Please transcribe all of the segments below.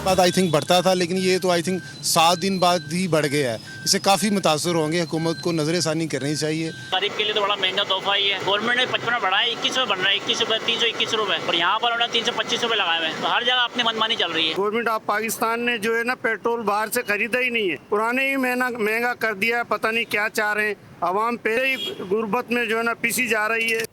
बाद I think बढ़ता था, लेकिन ये तो आई थिंक 7 दिन बाद ही बढ़ गया है। इससे काफ़ी मुतासर होंगे, हुकूमत को नज़रसानी करनी चाहिए। गरीब के लिए तो बड़ा महंगा तोहफा ही है। गवर्नमेंट ने 55 बढ़ाया, 21 रुपये बढ़ रहा है, 21 रुपये, 321 रुपये, और यहाँ पर उन्होंने 325 रुपये लगाए हुए हैं। तो हर जगह अपनी मनमानी चल रही है। गवर्नमेंट ऑफ पाकिस्तान ने जो है ना पेट्रोल बाहर से खरीदा ही नहीं है, पुराने ही महंगा कर दिया है। पता नहीं क्या चाह रहे हैं। आवाम पहले ही गुर्बत में जो है ना पिसी जा रही है।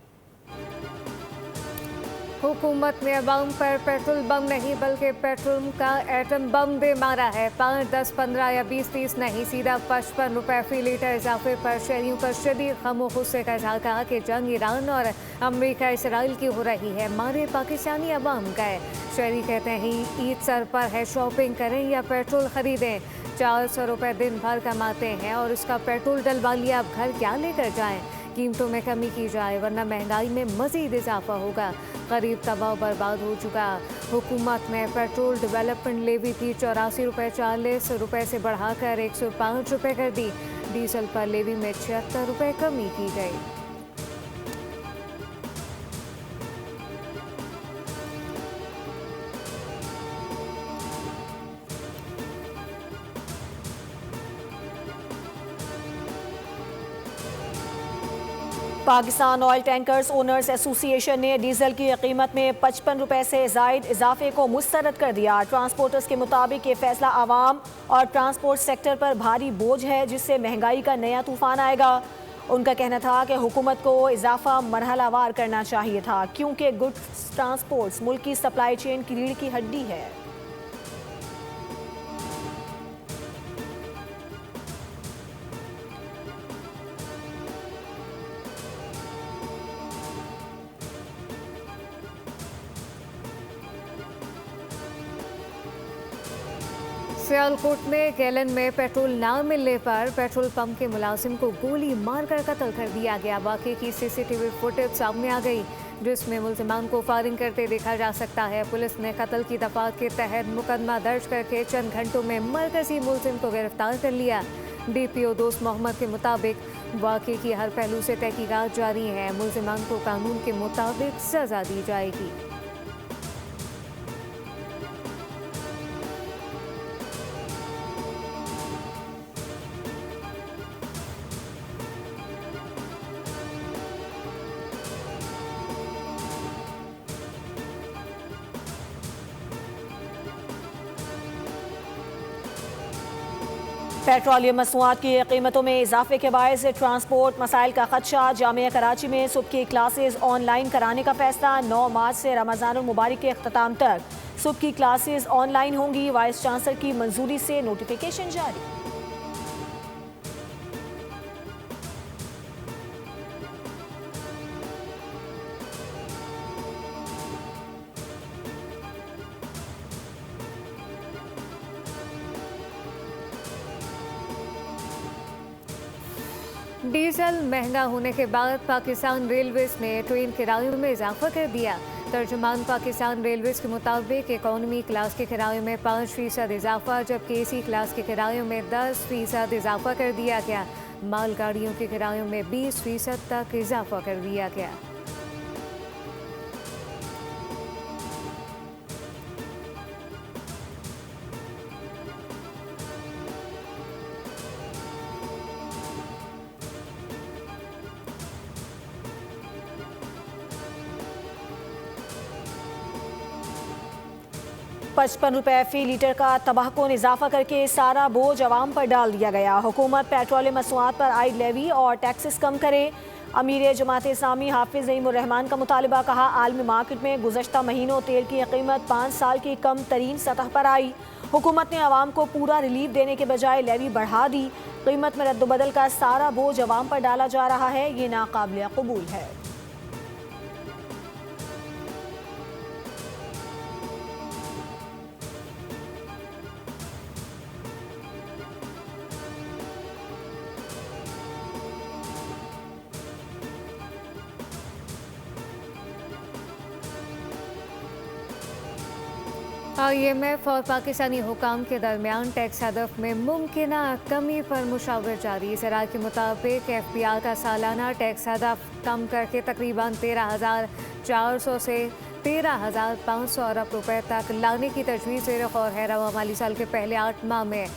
हुकूमत ने अवाम पर पेट्रोल बम नहीं बल्कि पेट्रोल का एटम बम दे मारा है। 5, 10, 15 या 20, 30 नहीं, सीधा 55 रुपये फी लीटर इजाफे पर शहरियों का शदीद गम गुस्से का इजहार। कहा कि जंग ईरान और अमेरिका इसराइल की हो रही है, मारे पाकिस्तानी अवाम गए। शहरी कहते हैं ईद सर पर है, शॉपिंग करें या पेट्रोल खरीदें। 400 रुपये दिन भर कमाते हैं और इसका पेट्रोल डलवा लिया, अब घर क्या लेकर जाएं। कीमतों में कमी की जाए वरना महंगाई में मजीद इजाफा होगा। करीब तबाह बर्बाद हो चुका। हुकूमत ने पेट्रोल डेवलपमेंट लेवी फी 84 रुपये 40 रुपये से बढ़ाकर 105 रुपये कर दी। डीजल पर लेवी में 76 रुपये कमी की गई। Pakistan oil tankers owners association ने डीजल की कीमत में 55 रुपये से जायद इजाफे को मुस्तरद कर दिया। ट्रांसपोर्टर्स के मुताबिक ये फैसला आवाम और ट्रांसपोर्ट सेक्टर पर भारी बोझ है, जिससे महंगाई का नया तूफान आएगा। उनका कहना था कि हुकूमत को इजाफा मरहलावार करना चाहिए था, क्योंकि गुड्स ट्रांसपोर्ट्स मुल्क की सप्लाई चेन की रीढ़ की हड्डी है। सियालकोट में गैलन में पेट्रोल ना मिलने पर पेट्रोल पंप के मुलाजिम को गोली मारकर कत्ल कर दिया गया। वाक़े की सीसीटीवी फुटेज सामने आ गई, जिसमें मुल्जिमान को फायरिंग करते देखा जा सकता है। पुलिस ने कत्ल की दफात के तहत मुकदमा दर्ज करके चंद घंटों में मरकजी मुल्जिम को गिरफ्तार कर लिया। DPO दोस्त मोहम्मद के मुताबिक वाक़े की हर पहलू से तहकीकात जारी है। मुल्जिमान को कानून के मुताबिक सजा दी जाएगी। पेट्रोलियम मसनूआत की कीमतों में इजाफे के बायस ट्रांसपोर्ट मसाइल का खदशा। जामिया कराची में सुबह की क्लासेज ऑनलाइन कराने का फैसला। 9 मार्च से रमज़ानुल मुबारक के अख्ताम तक सुबह की क्लासेज ऑनलाइन होंगी। वाइस चांसलर की मंजूरी से नोटिफिकेशन जारी। डीजल महंगा होने के बाद पाकिस्तान रेलवेज ने ट्रेन किरायों में इजाफा कर दिया। तर्जुमान पाकिस्तान रेलवेज के मुताबिक इकोनॉमी क्लास के किरायों में 5% इजाफा, जबकि AC क्लास के किरायों में 10% इजाफा कर दिया गया। मालगाड़ियों के किरायों में 20% तक इजाफा कर दिया गया। ₹55 फी लीटर का तबाहकुन इजाफा करके सारा बोझ अवाम पर डाल दिया गया। हुकूमत पेट्रोलियम मसनूआत पर आयद लेवी और टैक्सेस कम करे। अमीर जमात इस्लामी हाफिज नईमुर रहमान का मुतालबा। कहा आलमी मार्केट में गुज़श्ता महीनों तेल की कीमत 5 साल की कम तरीन सतह पर आई। हुकूमत ने अवाम को पूरा रिलीफ देने के बजाय लेवी बढ़ा दी। कीमत में रद्दबदल का सारा बोझ अवाम पर डाला जा रहा है, ये नाकाबिल कबूल है। IMF और पाकिस्तानी हुकाम के दरमियान टैक्स हदफ में मुमकिना कमी पर मुशावरत जारी। ज़राए के मुताबिक FBR का सालाना टैक्स हदफ कम करके तकरीबन 13,400 से 13,500 अरब रुपए तक लाने की तजवीज़ ज़ेर गौर है। रवा माली साल के पहले 8 माह में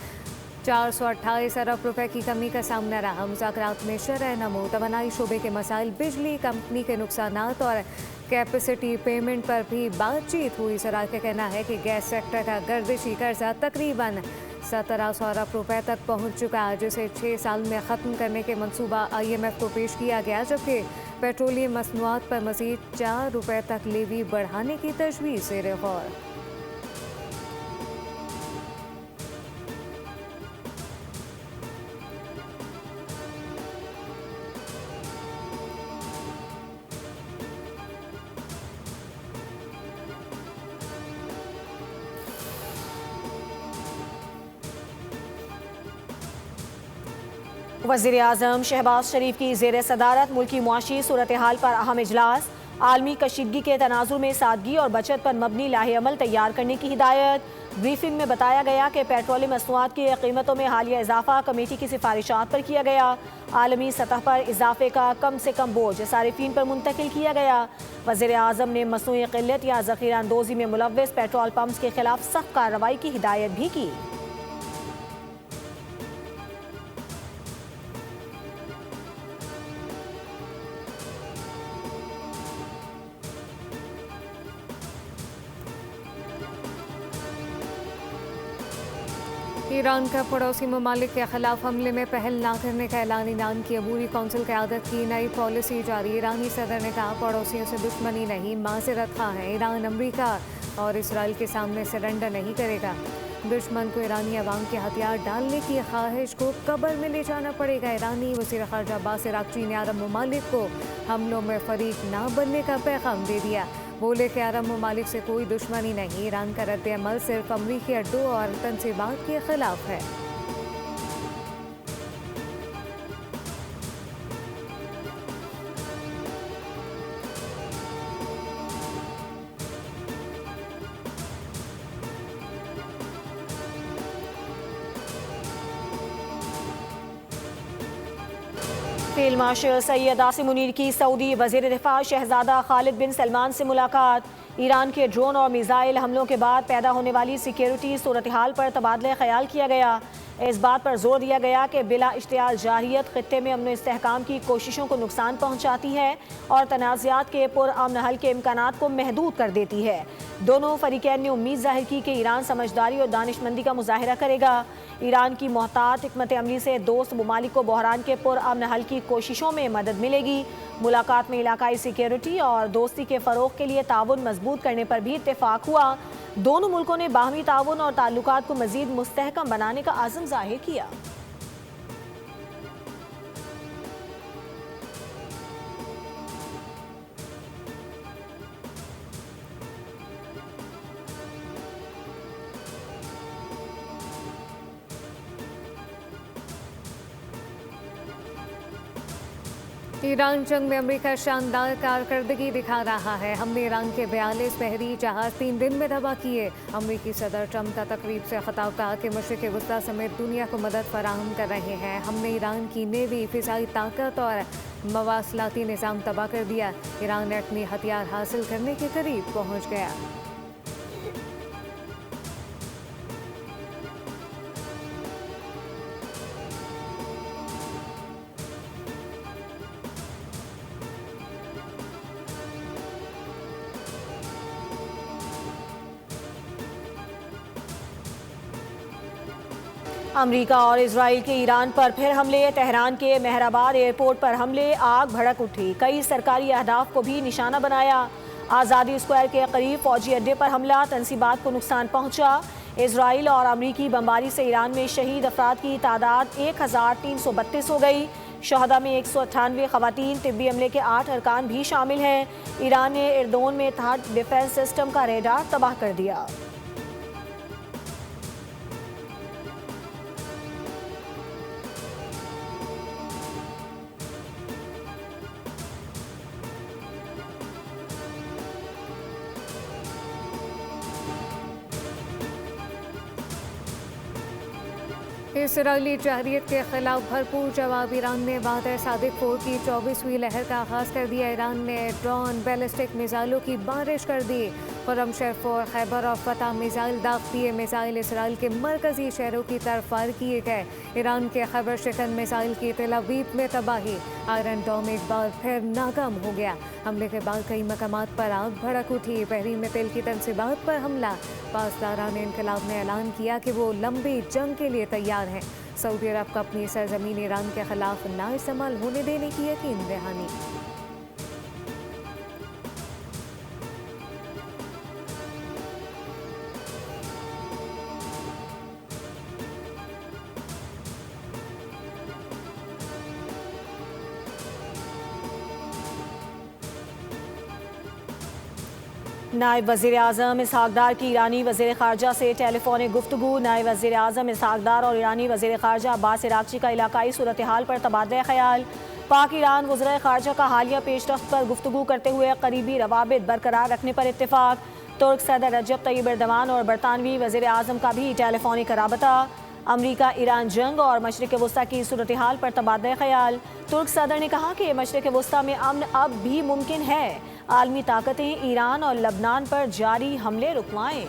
428 अरब रुपए की कमी का सामना रहा। मुज़ाकरात में शरह नमो, तवानाई शोबे के मसाइल, बिजली कंपनी के नुकसानात और कैपेसिटी पेमेंट पर भी बातचीत हुई। सराय का कहना है कि गैस सेक्टर का गर्दिशी कर्जा तकरीबन 1700 अरब रुपए तक पहुंच चुका है, जिसे 6 साल में ख़त्म करने के मंसूबा IMF को पेश किया गया, जबकि पेट्रोलियम मसनूआत पर मज़ीद 4 रुपए तक लेवी बढ़ाने की तजवीज़ ज़ेर गौर। वज़ीर आज़म शहबाज शरीफ की ज़ेर सदारत मुल्की मुआशी सूरत हाल पर अहम इजलास। आलमी कशीदगी के तनाजुर में सादगी और बचत पर मबनी लाहे अमल तैयार करने की हिदायत। ब्रीफिंग में बताया गया कि पेट्रोलियम मसनूआत की कीमतों में हालिया इजाफा कमेटी की सिफारिशात पर किया गया। आलमी सतह पर इजाफे का कम से कम बोझ सारिफीन पर मुंतकिल किया गया। वज़ीर आज़म ने मसनूई क़िल्लत या ज़ख़ीरा अंदोज़ी में मुलव्वस पेट्रोल पम्प्स के खिलाफ सख्त कार्रवाई की हिदायत भी की। ईरान का पड़ोसी ममालिक के खिलाफ हमले में पहल न करने का ऐलान। ईरान की अबूरी कौंसिल क़यादत की नई पॉलिसी जारी। ईरानी सदर ने कहा, पड़ोसियों से दुश्मनी नहीं, माज़रत खा है। ईरान अमरीका और इसराइल के सामने सरेंडर नहीं करेगा। दुश्मन को ईरानी अवाम के हथियार डालने की ख्वाहिश को कब्र में ले जाना पड़ेगा। ईरानी वज़ीर ख़ारजा अब्बास अराग़ची ने अरब ममालिक को हमलों में फ़रीक ना बनने का पैगाम दे दिया। बोले कि अरब ममालिक से कोई दुश्मनी नहीं, ईरान का रद्द अमल सिर्फ अमरीकी अड्डों और तनसीबात के खिलाफ है। फील्ड मार्शल सैयद आसिम मुनीर की सऊदी वज़ीर दिफा शहजादा खालिद बिन सलमान से मुलाकात। ईरान के ड्रोन और मिसाइल हमलों के बाद पैदा होने वाली सिक्योरिटी सूरत हाल पर तबादला ख्याल किया गया। इस बात पर जोर दिया गया कि बिला इश्तियाल जाहियत खित्ते में अमन इस्तेहकाम की कोशिशों को नुकसान पहुँचाती है और तनाज़ात के पुरअमन हल के इम्कानात को महदूद कर देती है। दोनों फरीकैन ने उम्मीद जाहिर की कि ईरान समझदारी और दानिशमंदी का मुजाहिरा करेगा। ईरान की मोहतात हिकमत अमली से दोस्त ममालिक को बहरान के पुरअमन हल की कोशिशों में मदद मिलेगी। मुलाकात में इलाकाई सिक्योरिटी और दोस्ती के फ़रोग़ के लिए ताउन मजबूत करने पर भी इत्तेफाक हुआ। दोनों मुल्कों ने बाहमी ताउन और ताल्लुकात को मज़ीद मुस्तहकम बनाने का आज़म ज़ाहिर किया। ईरान जंग में अमेरिका शानदार कारकर्दगी दिखा रहा है। हमने ईरान के 42 बहरी जहाज 3 दिन में तबाह किए। अमेरिकी सदर ट्रंप का तकरीब से खिताब, कहा कि मशरिक़ वस्ता समेत दुनिया को मदद फराहम कर रहे हैं। हमने ईरान की नेवी, फ़िज़ाई ताकत और मवासलाती निज़ाम तबाह कर दिया। ईरान एटमी हथियार हासिल करने के करीब पहुँच गया। अमेरिका और इजराइल के ईरान पर फिर हमले। तेहरान के मेहराबाद एयरपोर्ट पर हमले, आग भड़क उठी। कई सरकारी अहदाफ को भी निशाना बनाया। आज़ादी स्क्वायर के करीब फौजी अड्डे पर हमला, तनसीबात को नुकसान पहुंचा। इजराइल और अमरीकी बमबारी से ईरान में शहीद अफराद की तादाद 1332 हो गई। शहदा में 198 खवातीन, तिब्बी अमले के 8 अरकान भी शामिल हैं। ईरान ने एर्दोन में थर्ड डिफेंस सिस्टम का रेडार तबाह कर दिया। इसराइली जहरियत के खिलाफ भरपूर जवाब ईरान ने बाद सादिक 4 की 24वीं लहर का आगाज़ कर दिया। ईरान ने ड्रोन बैलिस्टिक मिसाइलों की बारिश कर दी। खुर्रमशहर 4, खैबर और फतह मिसाइल दाग दिए। मिसाइल इसराइल के मरकजी शहरों की तरफ फायर किए गए। ईरान के खैबर शिकन मिसाइल की तेल अवीव में तबाही। आयरन डोम एक बार फिर नाकाम हो गया। हमले के बाद कई मकामात पर आग भड़क उठी। बहरीन में तेल की तनसीबात पर हमला। पासदारान इनकलाब ने ऐलान किया कि वो लंबी जंग के लिए तैयार हैं। सऊदी अरब का अपनी सरजमीन ईरान के खिलाफ ना इस्तेमाल होने देने की यकीन दहानी। नायब वज़ीर आज़म इसहाक डार की ईरानी वज़ीर ख़ारजा से टेलीफोनिक गुफ्तगू। नायब वज़ीर आज़म इसहाक डार और ईरानी वज़ीर ख़ारजा अब्बास इराक़ची का इलाकाई सूरत हाल पर तबादला ख़याल। पाक ईरान वज़ीर ख़ारजा का हालिया पेशरफ्त पर गुफ्तगू करते हुए करीबी रवाबित बरकरार रखने पर इत्तेफाक। तुर्क सदर रजब तैयब एर्दोगान और बरतानवी वज़ीर आज़म का भी टेलीफोनिक राबता। अमरीका ईरान जंग और मशरिक़ वस्ता की सूरत हाल पर तबादला ख़याल। तुर्क सदर ने कहा कि मशरिक़ वस्ता में अमन अब भी मुमकिन है। आलमी ताकतें ईरान और लबनान पर जारी हमले रुकवाएं।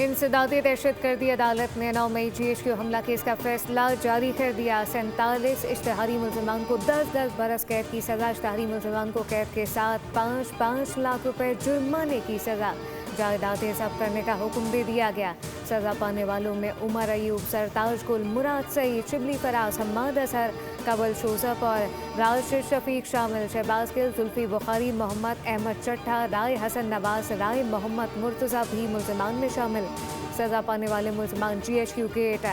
इंसदादी दहशतगर्दी अदालत ने 9 मई GHQ हमला केस का फैसला जारी कर दिया। 47 इश्तहारी मुलजमान को 10-10 बरस कैद की सज़ा। इश्तहारी मुलजमान को कैद के साथ 5-5 लाख रुपए जुर्माने की सज़ा। जायदादें जब्त करने का हुक्म दे दिया गया। सज़ा पाने वालों में उमर अयूब, सरताज गुल, मुराद सईद, शिबली फराज, हम्माद असहर, कबल शोजब और राशिद शफीक शामिल। शहबाज गिल, जुल्फी बुखारी, मोहम्मद अहमद चट्टा, राय हसन नवाज, राय मोहम्मद मुर्तज़ा भी मुलजमान में शामिल। सज़ा पाने वाले मुलजमान GHQ गेट,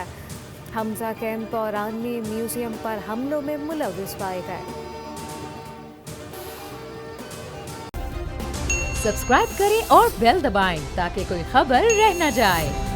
हमजा कैंप और आर्मी म्यूजियम पर हमलों में मुलव्विस पाए गए। सब्सक्राइब करें और बेल दबाएं ताकि कोई खबर रह न जाए।